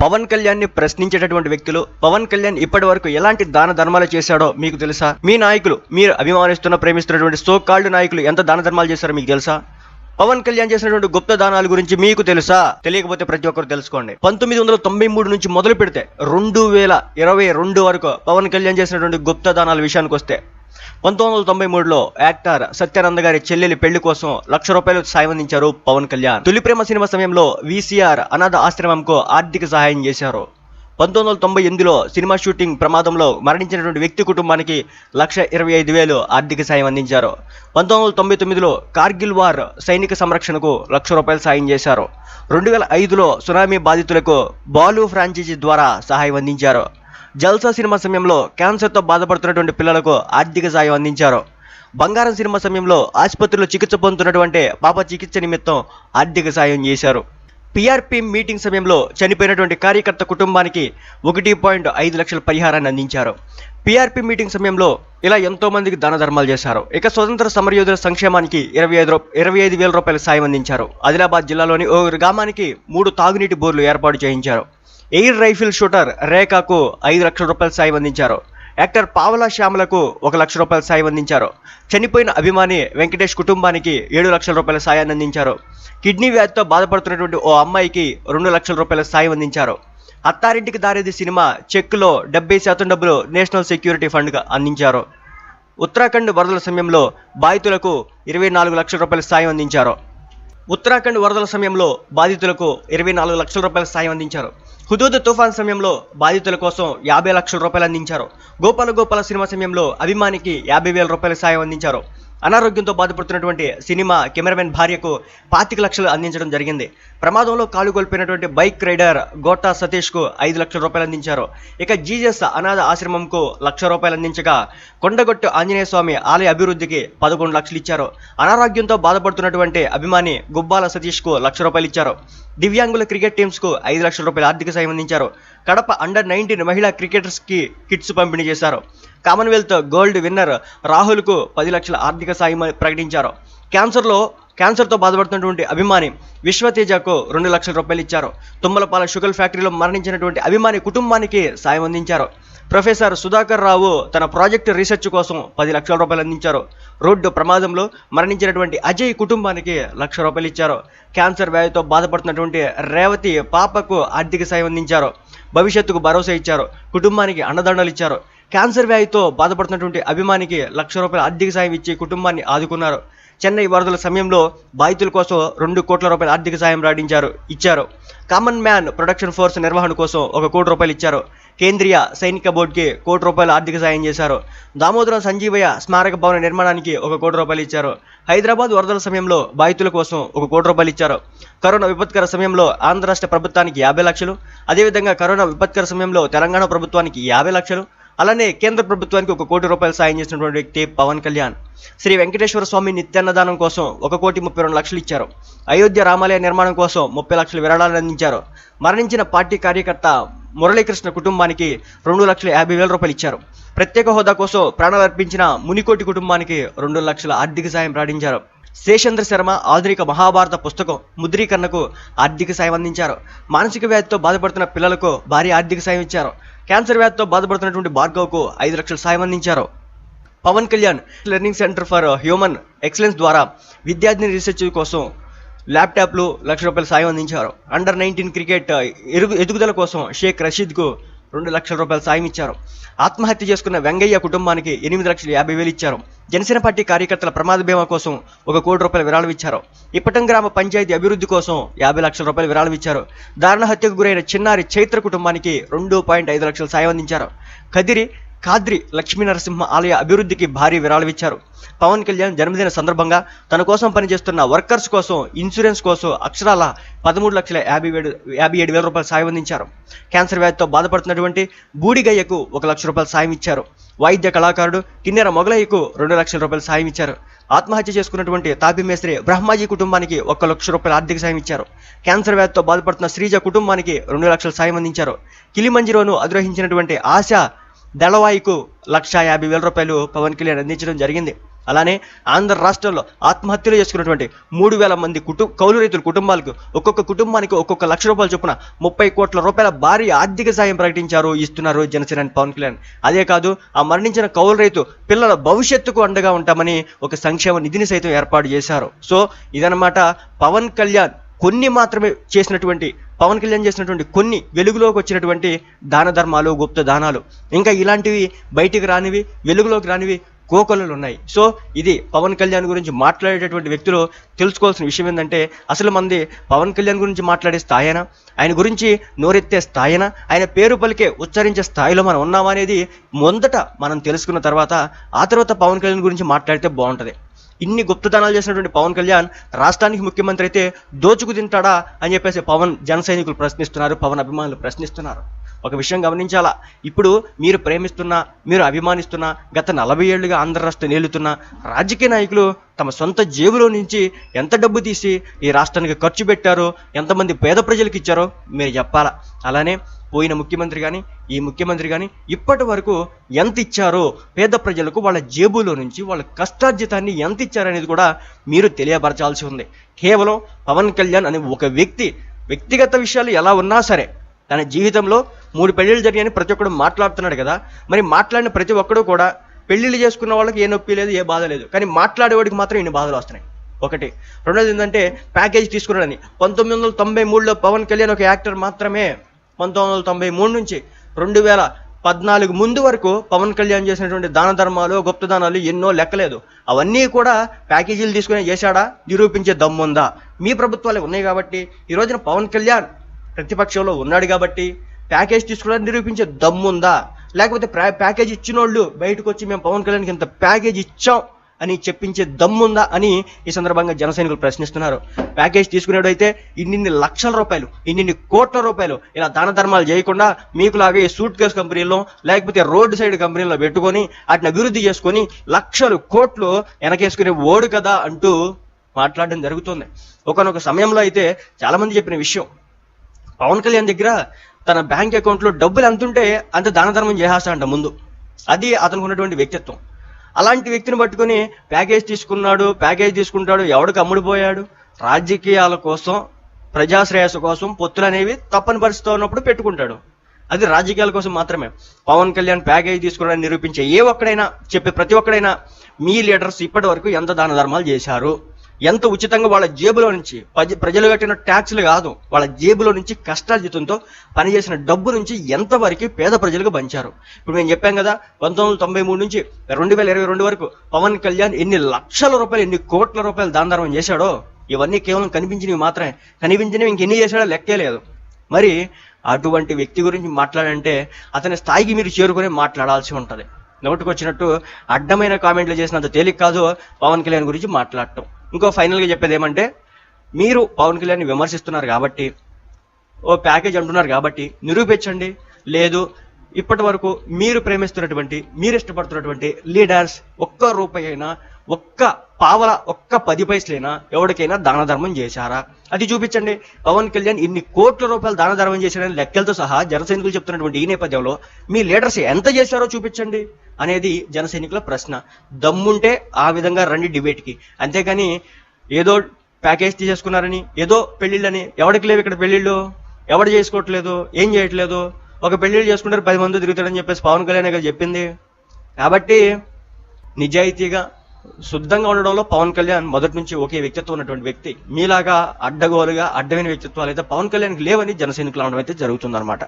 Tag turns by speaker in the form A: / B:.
A: పవన్ కళ్యాణ్ ని ప్రశ్నించేటటువంటి వ్యక్తులు పవన్ కళ్యాణ్ ఇప్పటి వరకు ఎలాంటి దాన ధర్మాలు చేశాడో మీకు తెలుసా? మీ నాయకులు, మీరు అభిమానిస్తున్న ప్రేమిస్తున్నటువంటి సో కాల్డ్ నాయకులు ఎంత దాన ధర్మాలు చేశారో మీకు తెలుసా? పవన్ కళ్యాణ్ చేసినటువంటి గుప్త దానాల గురించి మీకు తెలుసా? తెలియకపోతే ప్రతి ఒక్కరు తెలుసుకోండి. 1993 నుంచి మొదలు పెడితే 2022 వరకు పవన్ కళ్యాణ్ చేసినటువంటి గుప్త దానాల విషయానికి వస్తే 1993లో యాక్టర్ సత్యానంద గారి చెల్లెలి పెళ్లి కోసం ₹1,00,000 సాయం అందించారు పవన్ కళ్యాణ్. తొలి ప్రేమ సినిమా సమయంలో VCR అనాథ ఆశ్రమంకు ఆర్థిక సహాయం చేశారు. 1998లో సినిమా షూటింగ్ ప్రమాదంలో మరణించినటువంటి వ్యక్తి కుటుంబానికి ₹1,25,000 ఆర్థిక సాయం అందించారు. 1999లో కార్గిల్ వార్ సైనిక సంరక్షణకు ₹1,00,000 సాయం చేశారు. 2005లో సునామీ బాధితులకు బాలు ఫ్రాంచైజీ ద్వారా సహాయం అందించారు. జల్సా సినిమా సమయంలో క్యాన్సర్తో బాధపడుతున్నటువంటి పిల్లలకు ఆర్థిక సాయం అందించారు. బంగారం సినిమా సమయంలో ఆసుపత్రిలో చికిత్స పొందుతున్నటువంటి పాప చికిత్స నిమిత్తం ఆర్థిక సాయం చేశారు. PRP మీటింగ్ సమయంలో చనిపోయినటువంటి కార్యకర్త కుటుంబానికి 1.5 లక్షల పరిహారాన్ని అందించారు. PRP మీటింగ్ సమయంలో ఇలా ఎంతో మందికి దాన ధర్మాలు చేశారు. ఇక స్వతంత్ర సమరయోధుల సంక్షేమానికి ₹25,000 సాయం అందించారు. ఆదిలాబాద్ జిల్లాలోని ఓ గ్రామానికి 3 తాగునీటి బోర్లు ఏర్పాటు చేయించారు. ఎయిర్ రైఫిల్ షూటర్ రేఖకు ₹5 లక్షల సాయం అందించారు. యాక్టర్ పావలా శ్యామలకు ₹1,00,000 సాయం అందించారు. చనిపోయిన అభిమాని వెంకటేష్ కుటుంబానికి ₹7 లక్షల సాయాన్ని అందించారు. కిడ్నీ వ్యాధితో బాధపడుతున్నటువంటి ఓ అమ్మాయికి ₹2 లక్షల సాయం అందించారు. అత్తారింటికి దారేది సినిమా చెక్లో 70% డబ్బులు నేషనల్ సెక్యూరిటీ ఫండ్గా అందించారు. ఉత్తరాఖండ్ వరదల సమయంలో బాధితులకు ₹24 లక్షల సాయం అందించారు. ఉత్తరాఖండ్ వరదల సమయంలో బాధితులకు ₹24 లక్షల సాయం అందించారు. హుదూద్ తుఫాన్ సమయంలో బాధితుల కోసం ₹50 లక్షల అందించారు. గోపాల సినిమా సమయంలో అభిమానికి ₹50,000 సాయం అందించారు. అనారోగ్యంతో బాధపడుతున్నటువంటి సినిమా కెమెరామెన్ భార్యకు ₹25 లక్షలు అందించడం జరిగింది. ప్రమాదంలో కాలు కోల్పోయినటువంటి బైక్ రైడర్ గోటా సతీష్కు ₹5 లక్షల అందించారు. ఇక జీజస్ అనాథ ఆశ్రమంకు ₹1,00,000 అందించగా కొండగొట్టు ఆంజనేయ స్వామి ఆలయ అభివృద్ధికి 11 లక్షలు ఇచ్చారు. అనారోగ్యంతో బాధపడుతున్నటువంటి అభిమాని గుబ్బాల సతీష్కు ₹1,00,000 ఇచ్చారు. దివ్యాంగుల క్రికెట్ టీమ్స్కు ₹5 లక్షల ఆర్థిక సాయం అందించారు. కడప అండర్-19 మహిళా క్రికెటర్స్కి కిట్స్ పంపిణీ చేశారు. కామన్వెల్త్ గోల్డ్ విన్నర్ రాహుల్కు 10 లక్షల ఆర్థిక సాయం ప్రకటించారు. క్యాన్సర్తో బాధపడుతున్నటువంటి అభిమాని విశ్వతేజకు ₹2 లక్షల ఇచ్చారు. తుమ్మలపాల షుగర్ ఫ్యాక్టరీలో మరణించినటువంటి అభిమాని కుటుంబానికి సాయం అందించారు. ప్రొఫెసర్ సుధాకర్ రావు తన ప్రాజెక్టు రీసెర్చ్ కోసం ₹10 లక్షల అందించారు. రోడ్డు ప్రమాదంలో మరణించినటువంటి అజయ్ కుటుంబానికి ₹1,00,000 ఇచ్చారు. క్యాన్సర్ వ్యాధితో బాధపడుతున్నటువంటి రేవతి పాపకు ఆర్థిక సాయం అందించారు. భవిష్యత్తుకు భరోసా ఇచ్చారు. కుటుంబానికి అండదండలు ఇచ్చారు. క్యాన్సర్ వ్యాధితో బాధపడుతున్నటువంటి అభిమానికి ₹1,00,000 ఆర్థిక సాయం ఇచ్చి కుటుంబాన్ని ఆదుకున్నారు. చెన్నై వరదల సమయంలో బాధితుల కోసం ₹2 కోట్ల ఆర్థిక సాయం ఇచ్చారు. కామన్ మ్యాన్ ప్రొడక్షన్ ఫోర్స్ నిర్వహణ కోసం ₹1 కోటి ఇచ్చారు. కేంద్రీయ సైనిక బోర్డుకి ₹1 కోటి ఆర్థిక సాయం చేశారు. దామోదరం సంజీవయ్య స్మారక భవన నిర్మాణానికి ₹1 కోటి ఇచ్చారు. హైదరాబాద్ వరదల సమయంలో బాధితుల కోసం ₹1 కోటి ఇచ్చారు. కరోనా విపత్కర సమయంలో ఆంధ్ర రాష్ట్ర ప్రభుత్వానికి 50 లక్షలు, అదేవిధంగా కరోనా విపత్కర సమయంలో తెలంగాణ ప్రభుత్వానికి 50 లక్షలు, అలానే కేంద్ర ప్రభుత్వానికి ₹1 కోటి సాయం చేసినటువంటి వ్యక్తి పవన్ కళ్యాణ్. శ్రీ వెంకటేశ్వర స్వామి నిత్యాన్నదానం కోసం ₹1,32 లక్షలు ఇచ్చారు. అయోధ్య రామాలయ నిర్మాణం కోసం 30 లక్షల విరాళాలు అందించారు. మరణించిన పార్టీ కార్యకర్త మురళీకృష్ణ కుటుంబానికి ₹2,50,000 ఇచ్చారు. ప్రత్యేక హోదా కోసం ప్రాణాలర్పించిన మునికోటి కుటుంబానికి ₹2 లక్షల ఆర్థిక సాయం ప్రకటించారు. శేషేంద్ర శర్మ ఆధునిక మహాభారత పుస్తకం ముద్రీకరణకు ఆర్థిక సాయం అందించారు. మానసిక వ్యాధితో బాధపడుతున్న పిల్లలకు భారీ ఆర్థిక సాయం ఇచ్చారు. క్యాన్సర్ వ్యాధితో బాధపడుతున్నటువంటి భార్గవ్కు ₹5 లక్షల సాయం అందించారు. Pawan Kalyan learning centre for human excellence ద్వారా విద్యార్థిని రీసెర్చ్ కోసం ల్యాప్టాప్లు ₹1,00,000 సాయం అందించారు. అండర్-19 క్రికెట్ ఎదుగుదల కోసం షేక్ రషీద్కు ₹2 లక్షల సాయం ఇచ్చారు. ఆత్మహత్య చేసుకున్న వెంగయ్య కుటుంబానికి ₹8,50,000 ఇచ్చారు. జనసేన పార్టీ కార్యకర్తల ప్రమాద బీమా కోసం ₹1 కోటి విరాళం ఇచ్చారు. ఇప్పటం గ్రామ పంచాయతీ అభివృద్ధి కోసం ₹50 లక్షల విరాళం ఇచ్చారు. దారుణ హత్యకు గురైన చిన్నారి చైత్ర కుటుంబానికి ₹2.5 లక్షల సాయం అందించారు. కాద్రి లక్ష్మీనరసింహ ఆలయ అభివృద్ధికి భారీ విరాళం ఇచ్చారు. పవన్ కళ్యాణ్ జన్మదిన సందర్భంగా తన కోసం పనిచేస్తున్న వర్కర్స్ కోసం ఇన్సూరెన్స్ కోసం అక్షరాల ₹13,57,000 సాయం అందించారు. క్యాన్సర్ వ్యాధితో బాధపడుతున్నటువంటి బూడిగయ్యకు ₹1 లక్ష సాయం ఇచ్చారు. వాయిద్య కళాకారుడు కిన్నెర మొగలయ్యకు ₹2 లక్షల సాయం ఇచ్చారు. ఆత్మహత్య చేసుకున్నటువంటి తాపి మేస్త్రి బ్రహ్మాజీ కుటుంబానికి ₹1 లక్ష ఆర్థిక సాయం ఇచ్చారు. క్యాన్సర్ వ్యాధితో బాధపడుతున్న శ్రీజ కుటుంబానికి ₹2 లక్షల సాయం అందించారు. కిలిమంజిరోను అధిరోహించినటువంటి ఆశా దళవాయికు ₹1,50,000 పవన్ కళ్యాణ్ అందించడం జరిగింది. అలానే ఆంధ్ర రాష్ట్రంలో ఆత్మహత్యలు చేసుకున్నటువంటి 3,000 మంది కౌలు రైతుల కుటుంబాలకు ఒక్కొక్క కుటుంబానికి ఒక్కొక్క లక్ష రూపాయలు చొప్పున 30 కోట్ల రూపాయల భారీ ఆర్థిక సాయం ఇస్తున్నారు జనసేన పవన్ కళ్యాణ్. అదే కాదు, ఆ మరణించిన కౌలు రైతు పిల్లల భవిష్యత్తుకు అండగా ఉంటామని ఒక సంక్షేమ నిధిని సైతం ఏర్పాటు చేశారు. సో ఇదన్నమాట పవన్ కళ్యాణ్ చేసినటువంటి కొన్ని వెలుగులోకి వచ్చినటువంటి దాన ధర్మాలు, గుప్త దానాలు. ఇంకా ఇలాంటివి బయటికి రానివి, వెలుగులోకి రానివి కోకొల్లలు ఉన్నాయి. సో ఇది పవన్ కళ్యాణ్ గురించి మాట్లాడేటటువంటి వ్యక్తులు తెలుసుకోవాల్సిన విషయం ఏంటంటే, అసలు మంది పవన్ కళ్యాణ్ గురించి మాట్లాడే స్థాయినా, ఆయన గురించి నోరెత్తే స్థాయినా, ఆయన పేరు పలికే ఉచ్చరించే స్థాయిలో మనం ఉన్నామా అనేది మొదట మనం తెలుసుకున్న తర్వాత ఆ తర్వాత పవన్ కళ్యాణ్ గురించి మాట్లాడితే బాగుంటుంది. ఇన్ని గుప్తదానాలు చేసినటువంటి పవన్ కళ్యాణ్ రాష్ట్రానికి ముఖ్యమంత్రి అయితే దోచుకు తింటాడా అని చెప్పేసి జన సైనికులు ప్రశ్నిస్తున్నారు, పవన్ అభిమానులు ప్రశ్నిస్తున్నారు. ఒక విషయం గమనించాలా, ఇప్పుడు మీరు ప్రేమిస్తున్నా, మీరు అభిమానిస్తున్నా, గత 40 ఏళ్లుగా ఆంధ్ర రాష్ట్రం ఏలుతున్న రాజకీయ నాయకులు తమ సొంత జేబులో నుంచి ఎంత డబ్బు తీసి ఈ రాష్ట్రానికి ఖర్చు పెట్టారో, ఎంతమంది పేద ప్రజలకు ఇచ్చారో మీరు చెప్పాలా. అలానే పోయిన ముఖ్యమంత్రి కానీ, ఈ ముఖ్యమంత్రి కానీ ఇప్పటి వరకు ఎంత ఇచ్చారో పేద ప్రజలకు, వాళ్ళ జేబులో నుంచి వాళ్ళ కష్టార్జితాన్ని ఎంత ఇచ్చారనేది కూడా మీరు తెలియపరచాల్సి ఉంది. కేవలం పవన్ కళ్యాణ్ అనే ఒక వ్యక్తిగత విషయాలు ఎలా ఉన్నా సరే, తన జీవితంలో 3 పెళ్లిళ్ళు జరిగాయని ప్రతి ఒక్కడు మాట్లాడుతున్నాడు కదా. మరి మాట్లాడిన ప్రతి ఒక్కడు కూడా పెళ్లిళ్ళు చేసుకున్న వాళ్ళకి ఏ నొప్పి లేదు, ఏ బాధ లేదు, కానీ మాట్లాడేవాడికి మాత్రం ఇన్ని బాధలు వస్తున్నాయి. ఒకటి. రెండోది ఏంటంటే ప్యాకేజ్ తీసుకున్నాడని 1993లో పవన్ కళ్యాణ్ ఒక యాక్టర్ మాత్రమే. 1993 నుంచి 2014 ముందు వరకు పవన్ కళ్యాణ్ చేసినటువంటి దాన ధర్మాలు, గుప్త దానాలు ఎన్నో లెక్కలేదు. అవన్నీ కూడా ప్యాకేజీలు తీసుకుని చేశాడా నిరూపించే దమ్ముందా? మీ ప్రభుత్వాలే ఉన్నాయి కాబట్టి, ఈ రోజున పవన్ కళ్యాణ్ ప్రతిపక్షంలో ఉన్నాడు కాబట్టి ప్యాకేజ్ తీసుకోవడానికి నిరూపించే దమ్ముందా? లేకపోతే ప్యాకేజ్ ఇచ్చిన వాళ్ళు బయటకు వచ్చి మేము పవన్ కళ్యాణ్కి ఇంత ప్యాకేజ్ ఇచ్చాం అని చెప్పించే దమ్ముందా అని ఈ సందర్భంగా జన సైనికులు ప్రశ్నిస్తున్నారు. ప్యాకేజ్ తీసుకునేటైతే ఇన్ని లక్షల రూపాయలు, ఇన్ని కోట్ల రూపాయలు ఇలా దాన ధర్మాలు చేయకుండా మీకులాగే సూట్ కేస్ కంపెనీల్లో లేకపోతే రోడ్డు సైడ్ కంపెనీల్లో పెట్టుకొని వాటిని అభివృద్ధి చేసుకొని లక్షలు కోట్లు వెనకేసుకునే ఓడు కదా అంటూ మాట్లాడడం జరుగుతుంది. ఒకనొక సమయంలో అయితే చాలా మంది చెప్పిన విషయం, పవన్ కళ్యాణ్ దగ్గర తన బ్యాంక్ అకౌంట్లో డబ్బులు ఎంతుంటే అంత దాన ధర్మం చేసేస్తాడంట ముందు. అది అతనికి ఉన్నటువంటి వ్యక్తిత్వం. అలాంటి వ్యక్తిని పట్టుకొని ప్యాకేజ్ తీసుకుంటాడు, ఎవడికి అమ్ముడుపోయాడు? రాజకీయాల కోసం, ప్రజాశ్రేయస్సు కోసం పొత్తులు అనేవి తప్పని పరిస్థితి ఉన్నప్పుడు పెట్టుకుంటాడు. అది రాజకీయాల కోసం మాత్రమే. పవన్ కళ్యాణ్ ప్యాకేజ్ తీసుకోవడానికి నిరూపించే ప్రతి ఒక్కడైనా మీ లీడర్స్ ఇప్పటి వరకు ఎంత దాన ధర్మాలు చేశారు, ఎంత ఉచితంగా వాళ్ళ జేబులో నుంచి, ప్రజలు కట్టిన ట్యాక్స్లు కాదు, వాళ్ళ జేబులో నుంచి కష్టార్జితంతో పనిచేసిన డబ్బు నుంచి ఎంతవరకు పేద ప్రజలకు పంచారు. ఇప్పుడు మేము చెప్పాం కదా, 1993 నుంచి 2022 వరకు పవన్ కళ్యాణ్ ఎన్ని లక్షల రూపాయలు, ఎన్ని కోట్ల రూపాయలు దాన ధర్మం చేశాడో ఇవన్నీ కేవలం కనిపించినవి మాత్రమే. కనిపించినవి ఇంకెన్ని చేశాడో లెక్కే లేదు. మరి అటువంటి వ్యక్తి గురించి మాట్లాడంటే అతని స్థాయికి మీరు చేరుకునే మాట్లాడాల్సి ఉంటుంది. నోటుకొచ్చినట్టు అడ్డమైన కామెంట్లు చేసినంత తేలిక కాదు పవన్ కళ్యాణ్ గురించి మాట్లాడటం. ఇంకో ఫైనల్గా చెప్పేది ఏమంటే, మీరు పవన్ కళ్యాణ్ని విమర్శిస్తున్నారు కాబట్టి, ఓ ప్యాకేజ్ అంటున్నారు కాబట్టి నిరూపించండి. లేదు, ఇప్పటి వరకు మీరు ప్రేమిస్తున్నటువంటి, మీరు ఇష్టపడుతున్నటువంటి లీడర్స్ ఒక్క రూపాయి అయినా, ఒక్క పావల, ఒక్క 10 పైసలైనా ఎవరికైనా దాన ధర్మం చేశారా? అది చూపించండి. పవన్ కళ్యాణ్ ఇన్ని కోట్ల రూపాయలు దాన ధర్మం చేశాడని లెక్కలతో సహా జన సైనికులు చెప్తున్నటువంటి ఈ నేపథ్యంలో మీ లీడర్స్ ఎంత చేశారో చూపించండి అనేది జన సైనికుల ప్రశ్న. దమ్ముంటే ఆ విధంగా రండి డిబేట్కి. అంతేగాని ఏదో ప్యాకేజ్ తీసేసుకున్నారని, ఏదో పెళ్లిళ్ళని, ఎవరికి లేవు ఇక్కడ పెళ్లిళ్ళు, ఎవడు చేసుకోవట్లేదు, ఏం చేయట్లేదు, ఒక పెళ్లిళ్ళు చేసుకుంటారు 10 మంది తిరుగుతాడని చెప్పేసి పవన్ కళ్యాణ్ గారు చెప్పింది. కాబట్టి నిజాయితీగా, శుద్ధంగా ఉండడంలో పవన్ కళ్యాణ్ మొదటి నుంచి ఒకే వ్యక్తిత్వం ఉన్నటువంటి వ్యక్తి. మీలాగా అడ్డగోలుగా అడ్డమైన వ్యక్తిత్వాలు అయితే పవన్ కళ్యాణ్కి లేవని జన సైనికులు అనడం అయితే జరుగుతుందన్నమాట.